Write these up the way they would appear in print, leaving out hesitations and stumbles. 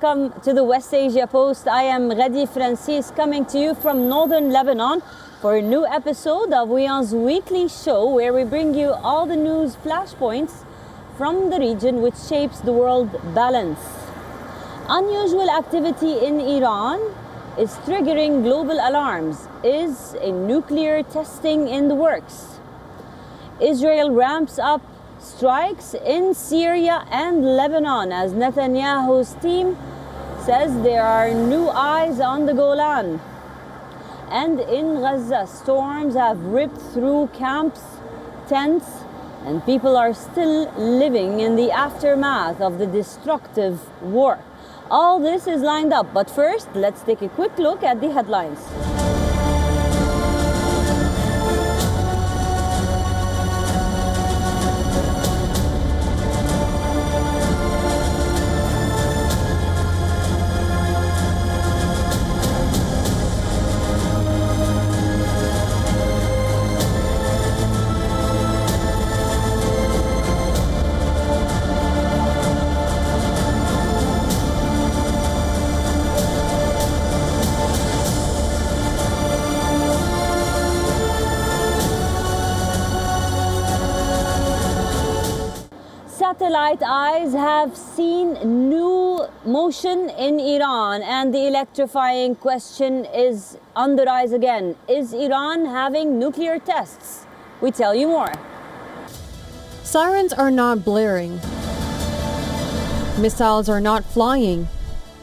welcome to the West Asia Post. I am Ghadi Francis, coming to you from northern Lebanon for a new episode of WION's weekly show, where we bring you all the news flashpoints from the region which shapes the world balance. Unusual activity in Iran is triggering global alarms. Is a nuclear testing in the works? Israel ramps up strikes in Syria and Lebanon as Netanyahu's team says there are new eyes on the Golan. And in Gaza, storms have ripped through camps, tents, and people are still living in the aftermath of the destructive war. All this is lined up, but first, let's take a quick look at the headlines. Satellite eyes have seen new motion in Iran, and the electrifying question is on the rise again. Is Iran having nuclear tests? We tell you more. Sirens are not blaring. Missiles are not flying.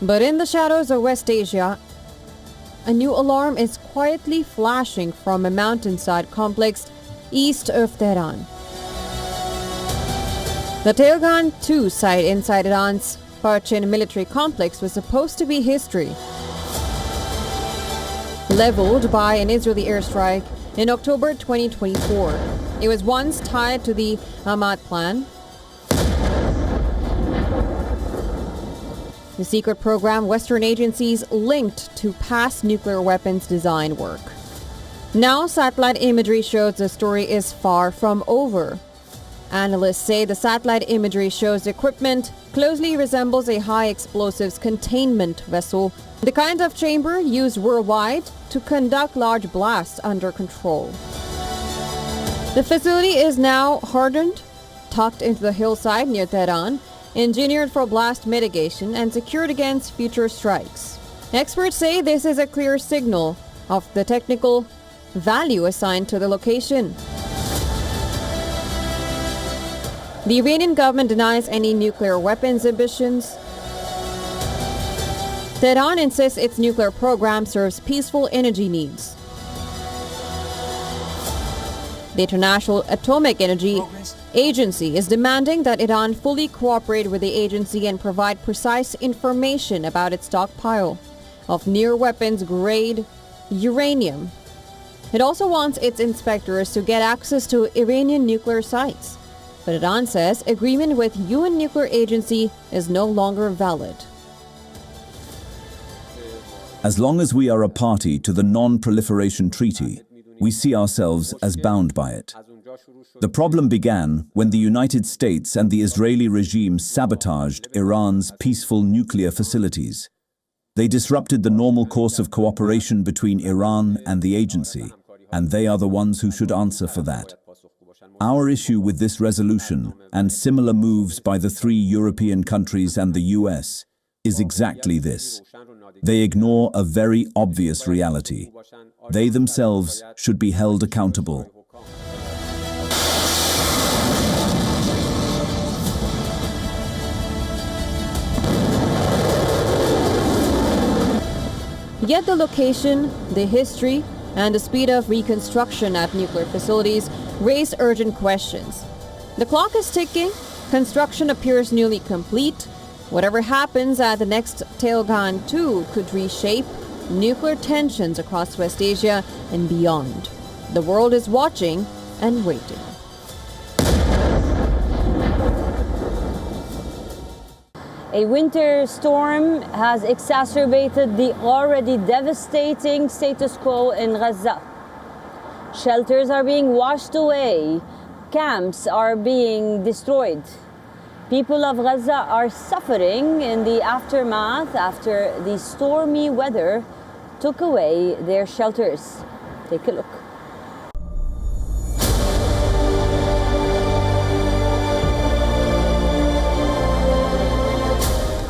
But in the shadows of West Asia, a new alarm is quietly flashing from a mountainside complex east of Tehran. The Tailgan 2 site inside Iran's Parchin military complex was supposed to be history. Leveled by an Israeli airstrike in October 2024, it was once tied to the Ahmad plan, the secret program Western agencies linked to past nuclear weapons design work. Now satellite imagery shows the story is far from over. Analysts say the satellite imagery shows equipment closely resembles a high explosives containment vessel, the kind of chamber used worldwide to conduct large blasts under control. The facility is now hardened, tucked into the hillside near Tehran, engineered for blast mitigation and secured against future strikes. Experts say this is a clear signal of the technical value assigned to the location. The Iranian government denies any nuclear weapons ambitions. Tehran insists its nuclear program serves peaceful energy needs. The International Atomic Energy Agency is demanding that Iran fully cooperate with the agency and provide precise information about its stockpile of near-weapons-grade uranium. It also wants its inspectors to get access to Iranian nuclear sites. But Iran says agreement with UN nuclear agency is no longer valid. As long as we are a party to the non-proliferation treaty, we see ourselves as bound by it. The problem began when the United States and the Israeli regime sabotaged Iran's peaceful nuclear facilities. They disrupted the normal course of cooperation between Iran and the agency, and they are the ones who should answer for that. Our issue with this resolution and similar moves by the 3 European countries and the US is exactly this. They ignore a very obvious reality. They themselves should be held accountable. Yet the location, the history, and the speed of reconstruction at nuclear facilities raise urgent questions. The clock is ticking, construction appears nearly complete. Whatever happens at the next Tailgan 2 could reshape nuclear tensions across West Asia and beyond. The world is watching and waiting. A winter storm has exacerbated the already devastating status quo in Gaza. Shelters are being washed away, camps are being destroyed. People of Gaza are suffering in the aftermath after the stormy weather took away their shelters. Take a look.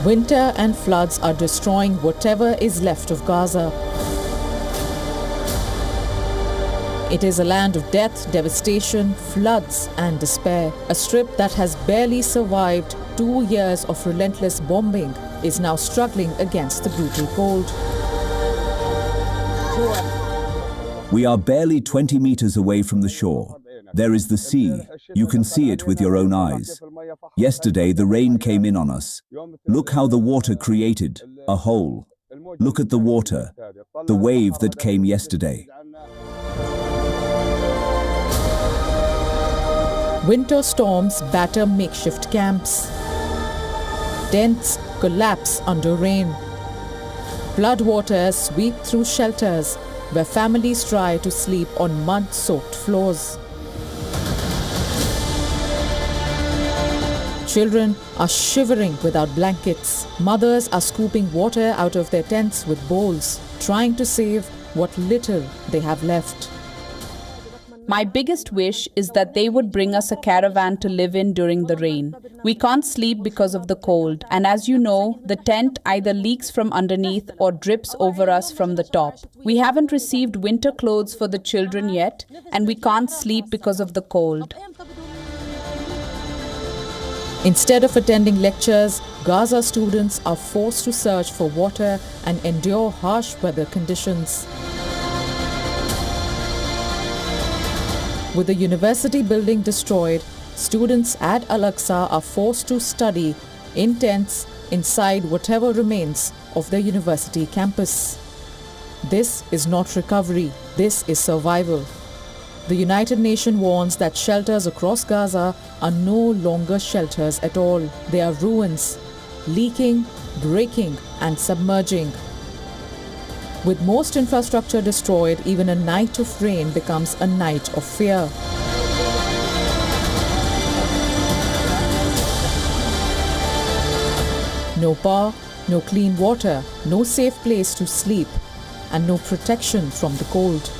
Winter and floods are destroying whatever is left of Gaza. It is a land of death, devastation, floods and despair. A strip that has barely survived 2 years of relentless bombing is now struggling against the brutal cold. We are barely 20 meters away from the shore. There is the sea. You can see it with your own eyes. Yesterday, the rain came in on us. Look how the water created a hole. Look at the water, the wave that came yesterday. Winter storms batter makeshift camps. Tents collapse under rain. Floodwaters sweep through shelters where families try to sleep on mud-soaked floors. Children are shivering without blankets. Mothers are scooping water out of their tents with bowls, trying to save what little they have left. My biggest wish is that they would bring us a caravan to live in during the rain. We can't sleep because of the cold, and as you know, the tent either leaks from underneath or drips over us from the top. We haven't received winter clothes for the children yet, and we can't sleep because of the cold. Instead of attending lectures, Gaza students are forced to search for water and endure harsh weather conditions. With the university building destroyed, students at Al-Aqsa are forced to study in tents inside whatever remains of the university campus. This is not recovery, this is survival. The United Nations warns that shelters across Gaza are no longer shelters at all. They are ruins, leaking, breaking and submerging. With most infrastructure destroyed, even a night of rain becomes a night of fear. No power, no clean water, no safe place to sleep, and no protection from the cold.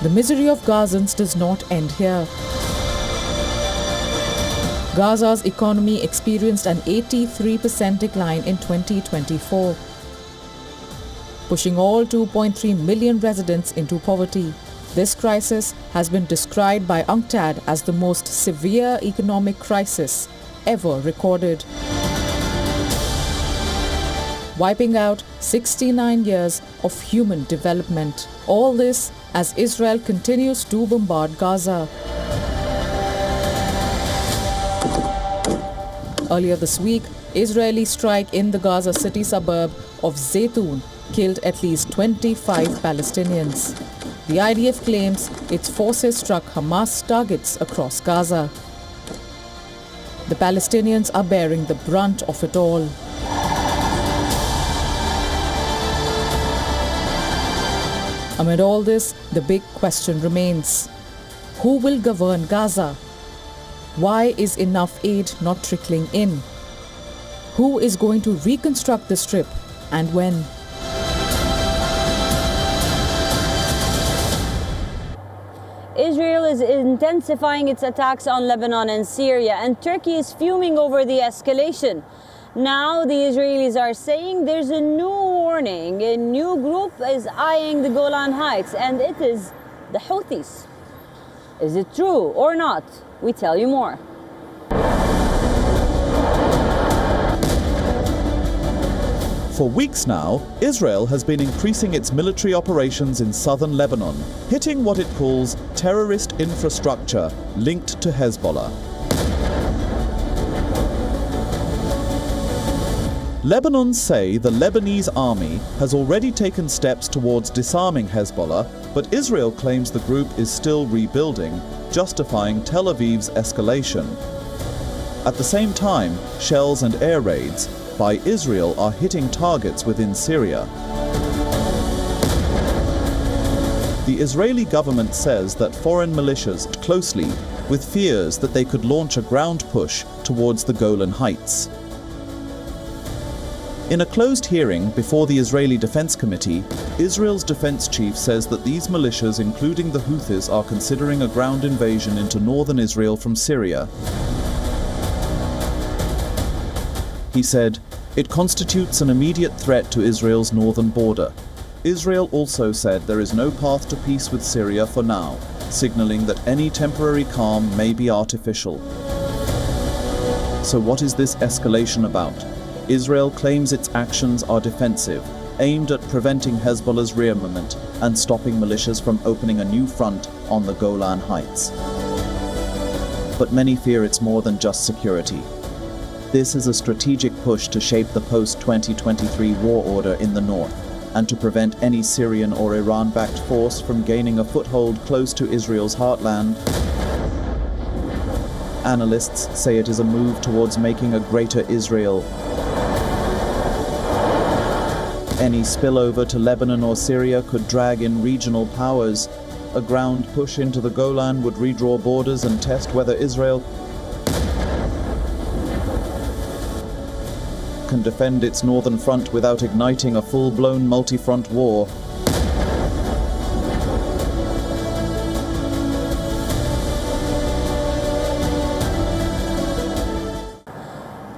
The misery of Gazans does not end here. Gaza's economy experienced an 83% decline in 2024. Pushing all 2.3 million residents into poverty. This crisis has been described by UNCTAD as the most severe economic crisis ever recorded, wiping out 69 years of human development. All this as Israel continues to bombard Gaza. Earlier this week, Israeli strike in the Gaza city suburb of Zaytun killed at least 25 Palestinians. The IDF claims its forces struck Hamas targets across Gaza. The Palestinians are bearing the brunt of it all. Amid all this, the big question remains: who will govern Gaza? Why is enough aid not trickling in? Who is going to reconstruct the strip, and when? Israel is intensifying its attacks on Lebanon and Syria, and Turkey is fuming over the escalation. Now the Israelis are saying there's a new warning. A new group is eyeing the Golan Heights, and it is the Houthis. Is it true or not? We tell you more. For weeks now, Israel has been increasing its military operations in southern Lebanon, hitting what it calls terrorist infrastructure linked to Hezbollah. Lebanons say the Lebanese army has already taken steps towards disarming Hezbollah, but Israel claims the group is still rebuilding, justifying Tel Aviv's escalation. At the same time, shells and air raids by Israel are hitting targets within Syria. The Israeli government says that foreign militias closely with fears that they could launch a ground push towards the Golan Heights. In a closed hearing before the Israeli Defense Committee, Israel's defense chief says that these militias, including the Houthis, are considering a ground invasion into northern Israel from Syria. He said, "It constitutes an immediate threat to Israel's northern border." Israel also said there is no path to peace with Syria for now, signaling that any temporary calm may be artificial. So what is this escalation about? Israel claims its actions are defensive, aimed at preventing Hezbollah's rearmament and stopping militias from opening a new front on the Golan Heights. But many fear it's more than just security. This is a strategic push to shape the post-2023 war order in the north, and to prevent any Syrian or Iran-backed force from gaining a foothold close to Israel's heartland. Analysts say it is a move towards making a greater Israel. Any spillover to Lebanon or Syria could drag in regional powers. A ground push into the Golan would redraw borders and test whether Israel can defend its northern front without igniting a full-blown multi-front war.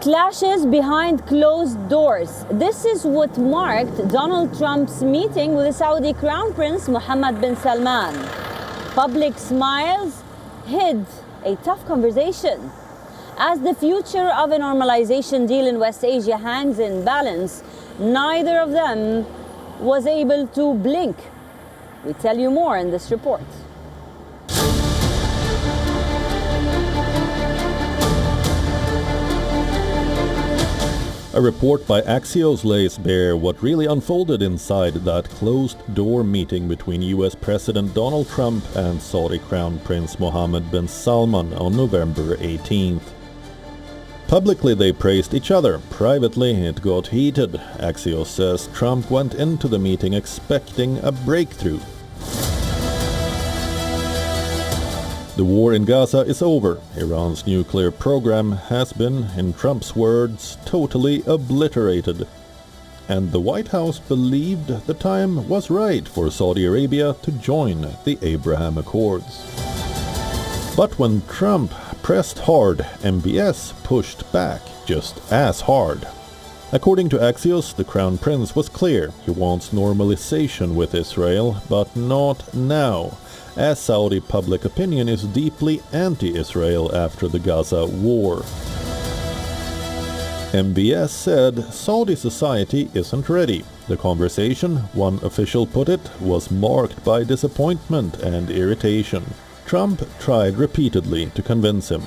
Clashes behind closed doors. This is what marked Donald Trump's meeting with the Saudi Crown Prince Mohammed bin Salman. Public smiles hid a tough conversation. As the future of a normalization deal in West Asia hangs in balance, neither of them was able to blink. We tell you more in this report. A report by Axios lays bare what really unfolded inside that closed-door meeting between US President Donald Trump and Saudi Crown Prince Mohammed bin Salman on November 18th. Publicly they praised each other. Privately it got heated. Axios says Trump went into the meeting expecting a breakthrough. The war in Gaza is over. Iran's nuclear program has been, in Trump's words, totally obliterated. And the White House believed the time was right for Saudi Arabia to join the Abraham Accords. But when Trump pressed hard, MBS pushed back just as hard. According to Axios, the Crown Prince was clear. He wants normalization with Israel, but not now, as Saudi public opinion is deeply anti-Israel after the Gaza war. MBS said Saudi society isn't ready. The conversation, one official put it, was marked by disappointment and irritation. Trump tried repeatedly to convince him.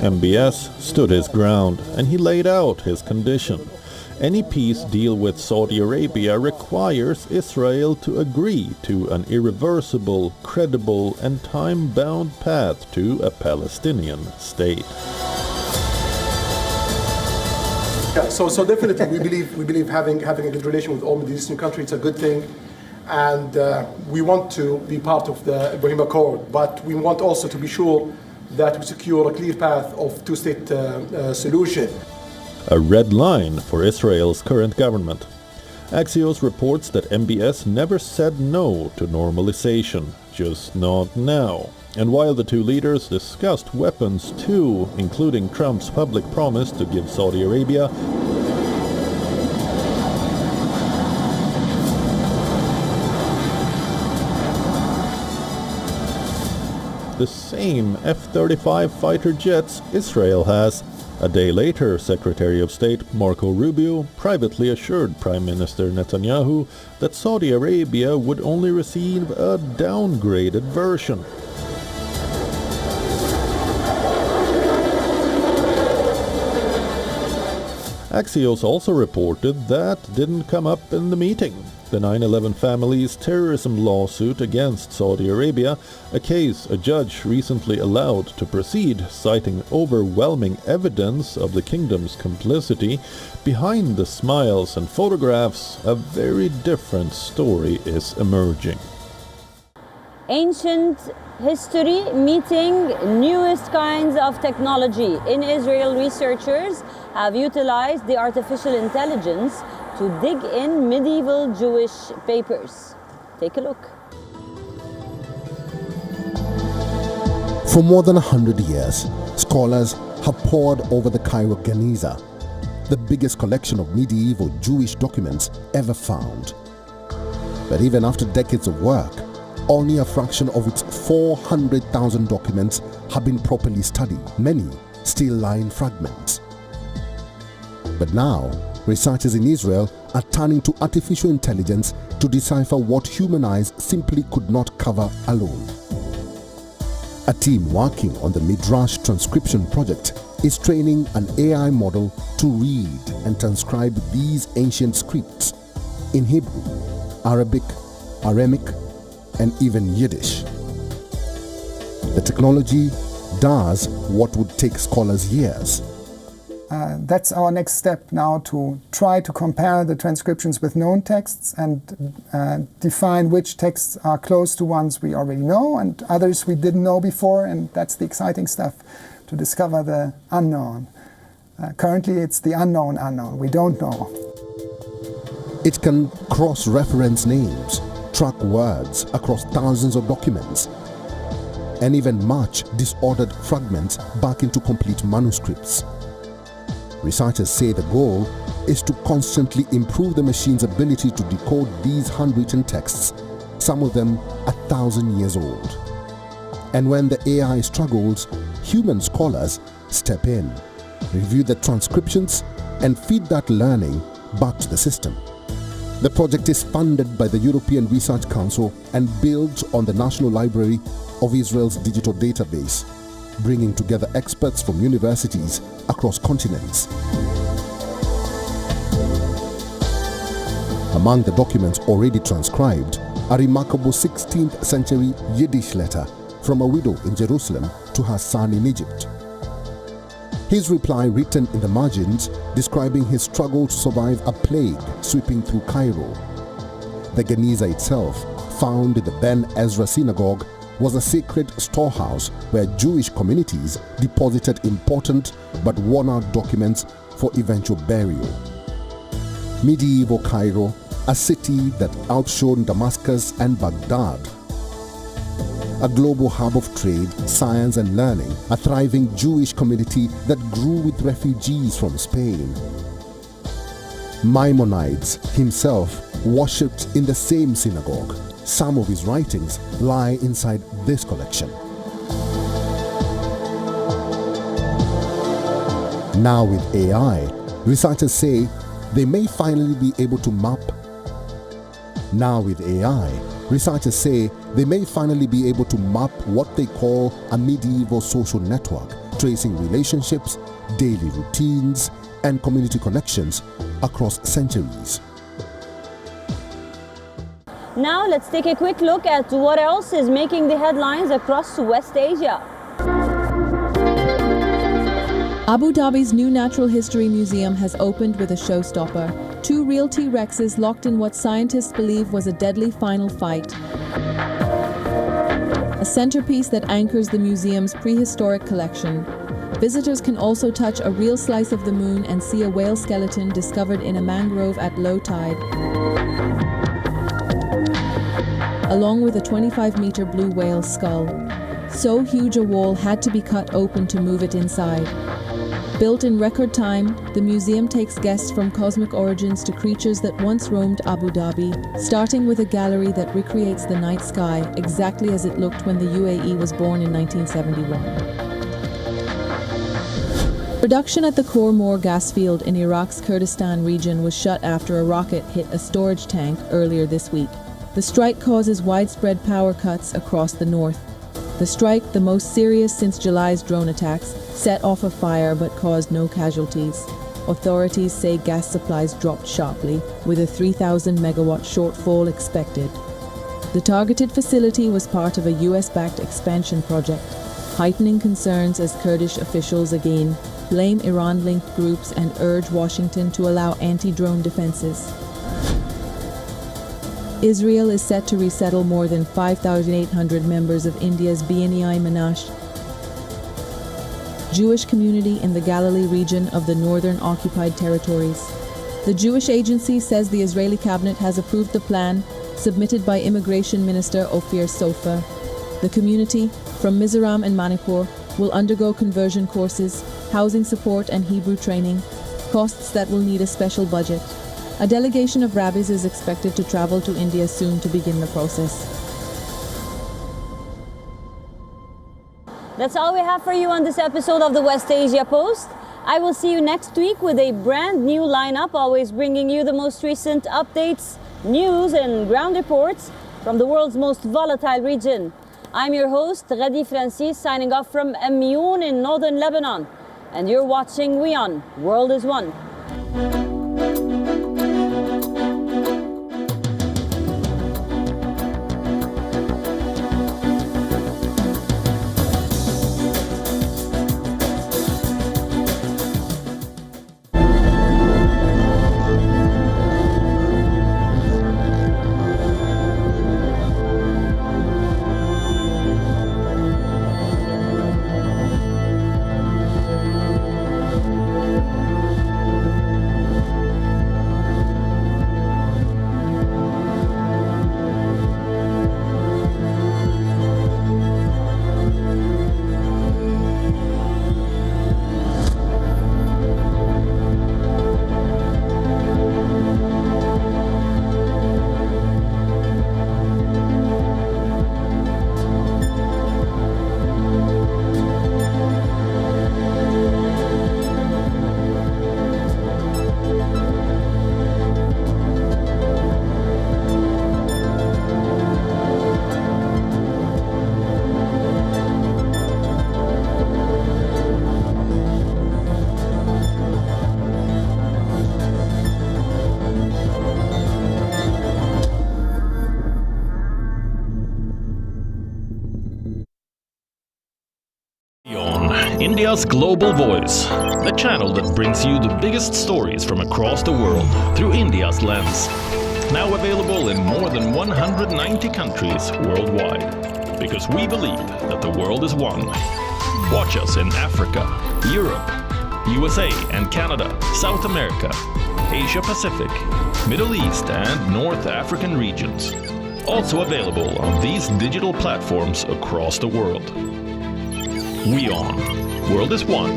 MBS stood his ground, and he laid out his condition. Any peace deal with Saudi Arabia requires Israel to agree to an irreversible, credible, and time-bound path to a Palestinian state. Yeah, so definitely we believe having a good relation with all Middle Eastern countries is a good thing, and we want to be part of the Abraham Accord, but we want also to be sure that we secure a clear path of two-state solution. A red line for Israel's current government. Axios reports that MBS never said no to normalization, just not now. And while the two leaders discussed weapons too, including Trump's public promise to give Saudi Arabia the same F-35 fighter jets Israel has. A day later, Secretary of State Marco Rubio privately assured Prime Minister Netanyahu that Saudi Arabia would only receive a downgraded version. Axios also reported that didn't come up in the meeting. The 9/11 family's terrorism lawsuit against Saudi Arabia, a case a judge recently allowed to proceed, citing overwhelming evidence of the kingdom's complicity. Behind the smiles and photographs, a very different story is emerging. Ancient history meeting newest kinds of technology. In Israel, researchers have utilized the artificial intelligence to dig in medieval Jewish papers. Take a look. For more than 100 years, scholars have pored over the Cairo Geniza, the biggest collection of medieval Jewish documents ever found. But even after decades of work, only a fraction of its 400,000 documents have been properly studied. Many still lie in fragments. But now, researchers in Israel are turning to artificial intelligence to decipher what human eyes simply could not cover alone. A team working on the Midrash transcription project is training an AI model to read and transcribe these ancient scripts in Hebrew, Arabic, Aramic, and even Yiddish. The technology does what would take scholars years. That's our next step now, to try to compare the transcriptions with known texts and define which texts are close to ones we already know and others we didn't know before, and that's the exciting stuff, to discover the unknown. Currently it's the unknown unknown, we don't know. It can cross-reference names, track words across thousands of documents, and even match disordered fragments back into complete manuscripts. Researchers say the goal is to constantly improve the machine's ability to decode these handwritten texts, some of them 1,000 years old. And when the AI struggles, human scholars step in, review the transcriptions, and feed that learning back to the system. The project is funded by the European Research Council and builds on the National Library of Israel's digital database, bringing together experts from universities across continents. Among the documents already transcribed, a remarkable 16th century Yiddish letter from a widow in Jerusalem to her son in Egypt. His reply, written in the margins, describing his struggle to survive a plague sweeping through Cairo. The Geniza itself, found in the Ben Ezra synagogue, was a sacred storehouse where Jewish communities deposited important but worn-out documents for eventual burial. Medieval Cairo, a city that outshone Damascus and Baghdad. A global hub of trade, science and learning, a thriving Jewish community that grew with refugees from Spain. Maimonides himself worshipped in the same synagogue. Some of his writings lie inside this collection. Now with AI, researchers say they may finally be able to map what they call a medieval social network, tracing relationships, daily routines, and community connections across centuries. Now let's take a quick look at what else is making the headlines across West Asia. Abu Dhabi's new Natural History Museum has opened with a showstopper. 2 real T-Rexes locked in what scientists believe was a deadly final fight. A centerpiece that anchors the museum's prehistoric collection. Visitors can also touch a real slice of the moon and see a whale skeleton discovered in a mangrove at low tide, along with a 25-meter blue whale skull. So huge a wall had to be cut open to move it inside. Built in record time, the museum takes guests from cosmic origins to creatures that once roamed Abu Dhabi, starting with a gallery that recreates the night sky exactly as it looked when the UAE was born in 1971. Production at the Khor Mor gas field in Iraq's Kurdistan region was shut after a rocket hit a storage tank earlier this week. The strike causes widespread power cuts across the north. The strike, the most serious since July's drone attacks, set off a fire but caused no casualties. Authorities say gas supplies dropped sharply, with a 3,000 megawatt shortfall expected. The targeted facility was part of a US-backed expansion project, heightening concerns as Kurdish officials again blame Iran-linked groups and urge Washington to allow anti-drone defenses. Israel is set to resettle more than 5,800 members of India's BNI Manash Jewish community in the Galilee region of the northern occupied territories. The Jewish agency says the Israeli cabinet has approved the plan submitted by Immigration Minister Ophir Sofer. The community, from Mizoram and Manipur, will undergo conversion courses, housing support and Hebrew training, costs that will need a special budget. A delegation of rabbis is expected to travel to India soon to begin the process. That's all we have for you on this episode of the West Asia Post. I will see you next week with a brand new lineup, always bringing you the most recent updates, news and ground reports from the world's most volatile region. I'm your host, Radi Francis, signing off from WION in northern Lebanon. And you're watching WION, World is One. India's Global Voice, the channel that brings you the biggest stories from across the world through India's lens. Now available in more than 190 countries worldwide. Because we believe that the world is one. Watch us in Africa, Europe, USA and Canada, South America, Asia Pacific, Middle East and North African regions. Also available on these digital platforms across the world. WION. World is One.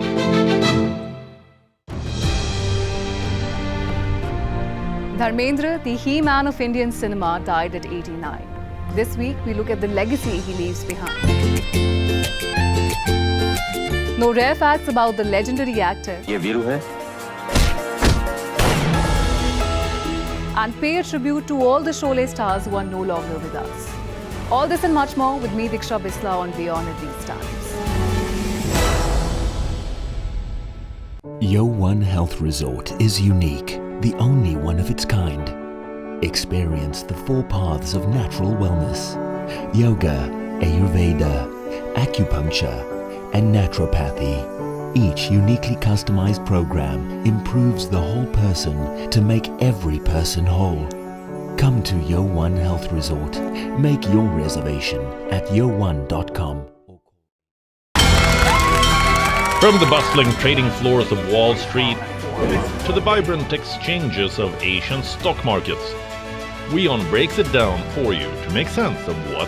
Dharmendra, the he-man of Indian cinema, died at 89. This week, we look at the legacy he leaves behind. No rare facts about the legendary actor. Ye Viru hai. And pay a tribute to all the Sholay stars who are no longer with us. All this and much more with me, Diksha Bisla, on WION at these times. WION Health Resort is unique, the only one of its kind. Experience the 4 paths of natural wellness: yoga, Ayurveda, acupuncture, and naturopathy. Each uniquely customized program improves the whole person to make every person whole. Come to WION Health Resort. Make your reservation at yowan.com. From the bustling trading floors of Wall Street to the vibrant exchanges of Asian stock markets, WION breaks it down for you to make sense of what